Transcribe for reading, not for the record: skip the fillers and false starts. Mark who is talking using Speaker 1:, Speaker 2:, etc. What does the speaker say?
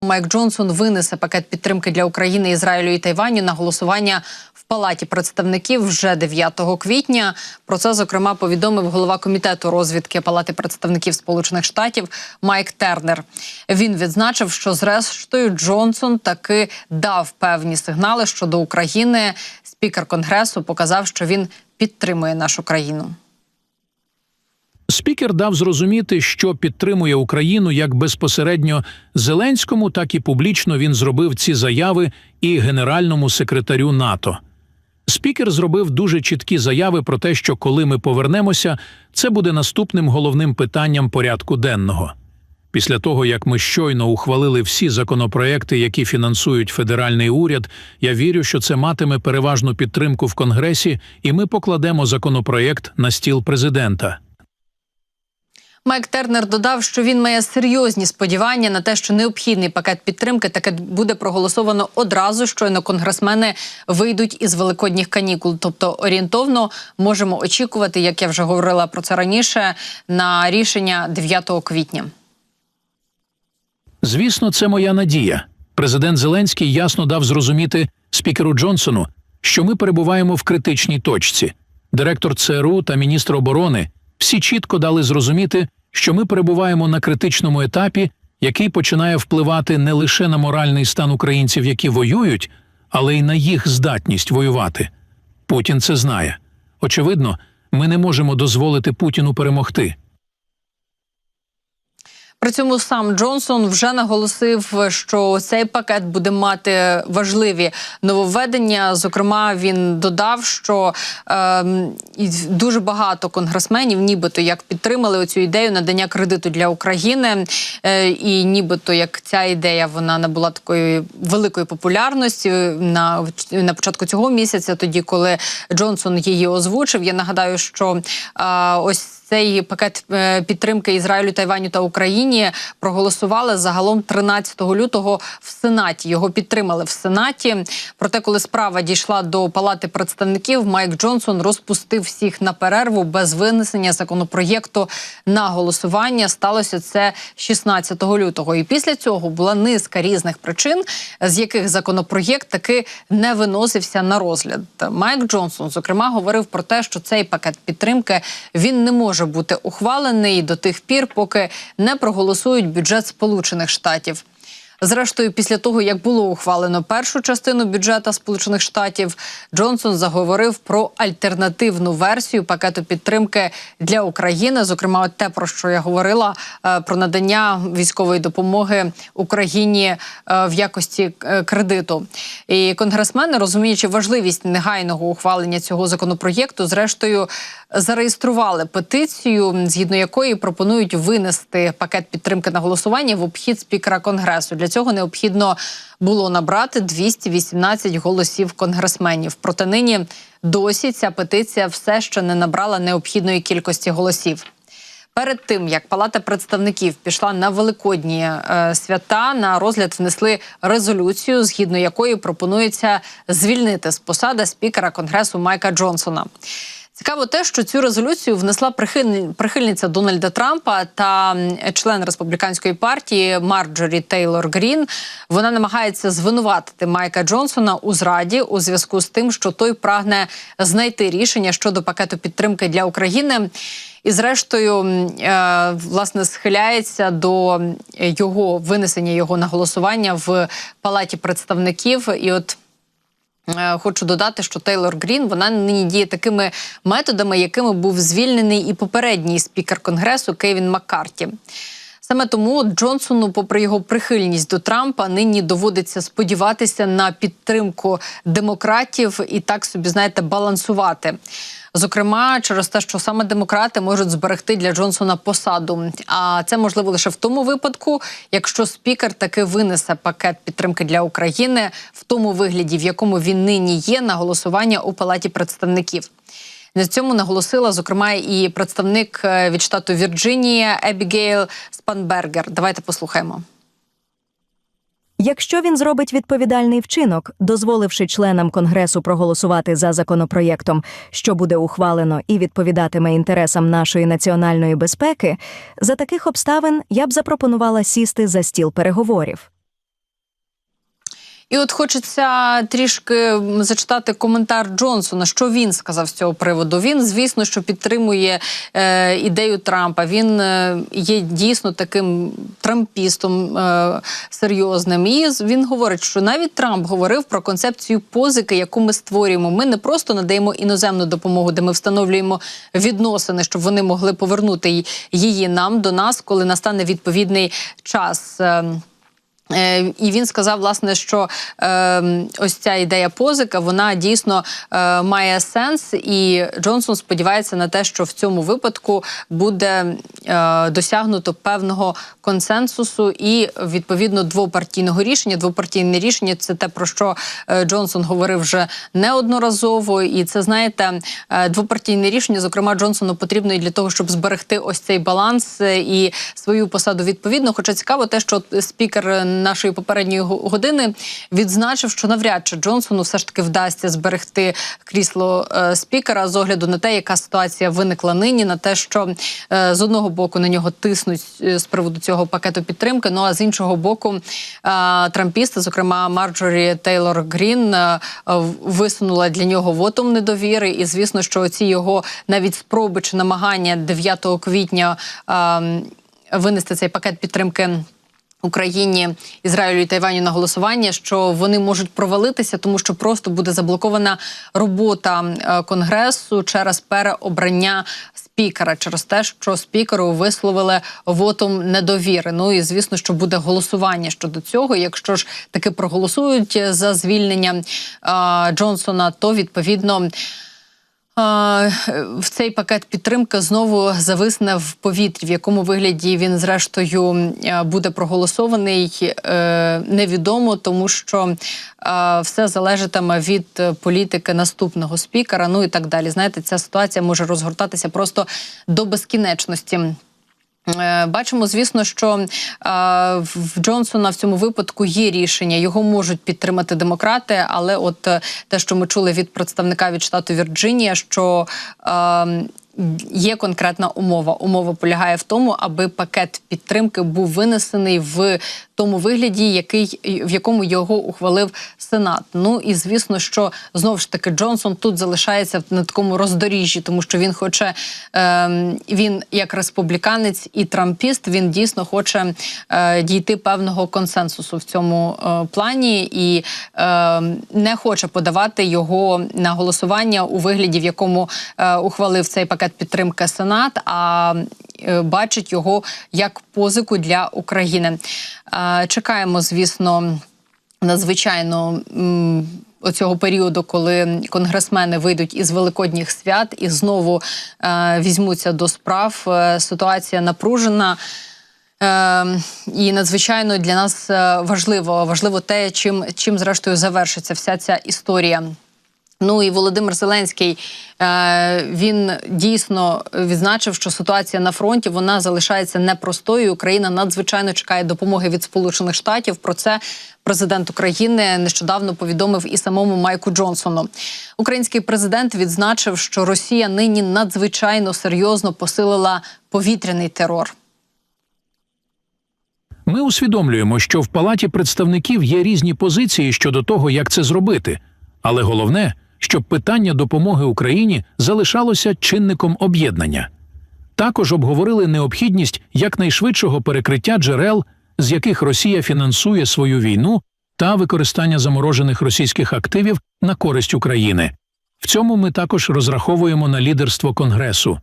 Speaker 1: Майк Джонсон винесе пакет підтримки для України, Ізраїлю і Тайваню на голосування в Палаті представників вже 9 квітня. Про це, зокрема, повідомив голова комітету розвідки Палати представників Сполучених Штатів Майк Тернер. Він відзначив, що зрештою Джонсон таки дав певні сигнали щодо України. Спікер Конгресу показав, що він підтримує нашу країну.
Speaker 2: Спікер дав зрозуміти, що підтримує Україну як безпосередньо Зеленському, так і публічно він зробив ці заяви і генеральному секретарю НАТО. Спікер зробив дуже чіткі заяви про те, що коли ми повернемося, це буде наступним головним питанням порядку денного. Після того, як ми щойно ухвалили всі законопроекти, які фінансують федеральний уряд, я вірю, що це матиме переважну підтримку в Конгресі, і ми покладемо законопроект на стіл президента.
Speaker 1: Майк Тернер додав, що він має серйозні сподівання на те, що необхідний пакет підтримки таки буде проголосовано одразу, щойно конгресмени вийдуть із великодніх канікул. Тобто орієнтовно можемо очікувати, як я вже говорила про це раніше, на рішення 9 квітня.
Speaker 2: Звісно, це моя надія. Президент Зеленський ясно дав зрозуміти спікеру Джонсону, що ми перебуваємо в критичній точці. Директор ЦРУ та міністр оборони всі чітко дали зрозуміти, що ми перебуваємо на критичному етапі, який починає впливати не лише на моральний стан українців, які воюють, але й на їх здатність воювати. Путін це знає. Очевидно, ми не можемо дозволити Путіну перемогти.
Speaker 1: При цьому сам Джонсон вже наголосив, що цей пакет буде мати важливі нововведення. Зокрема, він додав, що дуже багато конгресменів нібито як підтримали оцю ідею надання кредиту для України. І нібито як ця ідея, вона набула такої великої популярності на початку цього місяця, тоді, коли Джонсон її озвучив. Я нагадаю, що ось цей пакет підтримки Ізраїлю, Тайваню та Україні проголосували загалом 13 лютого в Сенаті. Його підтримали в Сенаті. Проте, коли справа дійшла до Палати представників, Майк Джонсон розпустив всіх на перерву без винесення законопроєкту на голосування. Сталося це 16 лютого. І після цього була низка різних причин, з яких законопроєкт таки не виносився на розгляд. Майк Джонсон, зокрема, говорив про те, що цей пакет підтримки він не може бути ухвалений до тих пір, поки не проголосують бюджет Сполучених Штатів. Зрештою, після того, як було ухвалено першу частину бюджету Сполучених Штатів, Джонсон заговорив про альтернативну версію пакету підтримки для України. Зокрема, от те, про що я говорила, про надання військової допомоги Україні в якості кредиту. І конгресмени, розуміючи важливість негайного ухвалення цього законопроєкту, зрештою зареєстрували петицію, згідно якої пропонують винести пакет підтримки на голосування в обхід спікера Конгресу. Для цього необхідно було набрати 218 голосів конгресменів. Проте нині досі ця петиція все ще не набрала необхідної кількості голосів. Перед тим, як Палата представників пішла на великодні свята, на розгляд внесли резолюцію, згідно якої пропонується звільнити з посади спікера Конгресу Майка Джонсона. Цікаво те, що цю резолюцію внесла прихильниця Дональда Трампа та член республіканської партії Марджорі Тейлор Грін. Вона намагається звинуватити Майка Джонсона у зраді у зв'язку з тим, що той прагне знайти рішення щодо пакету підтримки для України. І зрештою, власне, схиляється до винесення його на голосування в Палаті представників. І от хочу додати, що Тейлор Грін, вона нині діє такими методами, якими був звільнений і попередній спікер Конгресу Кевін Маккарті. Саме тому Джонсону, попри його прихильність до Трампа, нині доводиться сподіватися на підтримку демократів і так собі, знаєте, балансувати. Зокрема, через те, що саме демократи можуть зберегти для Джонсона посаду. А це можливо лише в тому випадку, якщо спікер таки винесе пакет підтримки для України в тому вигляді, в якому він нині є, на голосування у Палаті представників. На цьому наголосила, зокрема, і представник від штату Вірджинія Ебігейл Спанбергер. Давайте послухаємо.
Speaker 3: Якщо він зробить відповідальний вчинок, дозволивши членам Конгресу проголосувати за законопроєктом, що буде ухвалено і відповідатиме інтересам нашої національної безпеки, за таких обставин я б запропонувала сісти за стіл переговорів.
Speaker 1: І от хочеться трішки зачитати коментар Джонсона, що він сказав з цього приводу. Він, звісно, що підтримує ідею Трампа. Він є дійсно таким трампістом серйозним. І він говорить, що навіть Трамп говорив про концепцію позики, яку ми створюємо. Ми не просто надаємо іноземну допомогу, де ми встановлюємо відносини, щоб вони могли повернути її нам, до нас, коли настане відповідний час. І він сказав, власне, що ось ця ідея позика, вона дійсно має сенс, і Джонсон сподівається на те, що в цьому випадку буде досягнуто певного консенсусу і, відповідно, двопартійного рішення. Двопартійне рішення – це те, про що Джонсон говорив вже неодноразово, і це, знаєте, двопартійне рішення, зокрема, Джонсону потрібно і для того, щоб зберегти ось цей баланс і свою посаду відповідно. Хоча цікаво те, що спікер нашої попередньої години відзначив, що навряд чи Джонсону все ж таки вдасться зберегти крісло спікера з огляду на те, яка ситуація виникла нині, на те, що з одного боку на нього тиснуть з приводу цього пакету підтримки, ну а з іншого боку трампісти, зокрема Марджорі Тейлор Грін, висунула для нього вотум недовіри, і звісно, що ці його навіть спроби чи намагання 9 квітня винести цей пакет підтримки Україні, Ізраїлю і Тайваню на голосування, що вони можуть провалитися, тому що просто буде заблокована робота Конгресу через переобрання спікера, через те, що спікеру висловили вотум недовіри. Ну і, звісно, що буде голосування щодо цього. Якщо ж таки проголосують за звільнення Джонсона, то, відповідно, в цей пакет підтримки знову зависне в повітрі. В якому вигляді він, зрештою, буде проголосований, невідомо, тому що все залежатиме від політики наступного спікера, ну і так далі. Знаєте, ця ситуація може розгортатися просто до безкінечності. Бачимо, звісно, що в Джонсона в цьому випадку є рішення, його можуть підтримати демократи, але от те, що ми чули від представника від штату Вірджинія, що є конкретна умова. Умова полягає в тому, аби пакет підтримки був винесений в тому вигляді, в якому його ухвалив Сенат. Ну і звісно, що знову ж таки Джонсон тут залишається на такому роздоріжжі, тому що він хоче, він як республіканець і трампіст, він дійсно хоче дійти певного консенсусу в цьому плані і не хоче подавати його на голосування у вигляді, в якому ухвалив цей пакет підтримки Сенат, а бачить його як позику для України. Чекаємо, звісно, надзвичайно оцього періоду, коли конгресмени вийдуть із великодніх свят і знову візьмуться до справ. Ситуація напружена. І надзвичайно для нас важливо те, чим зрештою завершиться вся ця історія. Ну і Володимир Зеленський, він дійсно відзначив, що ситуація на фронті, вона залишається непростою. Україна надзвичайно чекає допомоги від Сполучених Штатів. Про це президент України нещодавно повідомив і самому Майку Джонсону. Український президент відзначив, що Росія нині надзвичайно серйозно посилила повітряний терор.
Speaker 2: Ми усвідомлюємо, що в Палаті представників є різні позиції щодо того, як це зробити. Але головне, щоб питання допомоги Україні залишалося чинником об'єднання. Також обговорили необхідність якнайшвидшого перекриття джерел, з яких Росія фінансує свою війну, та використання заморожених російських активів на користь України. В цьому ми також розраховуємо на лідерство Конгресу.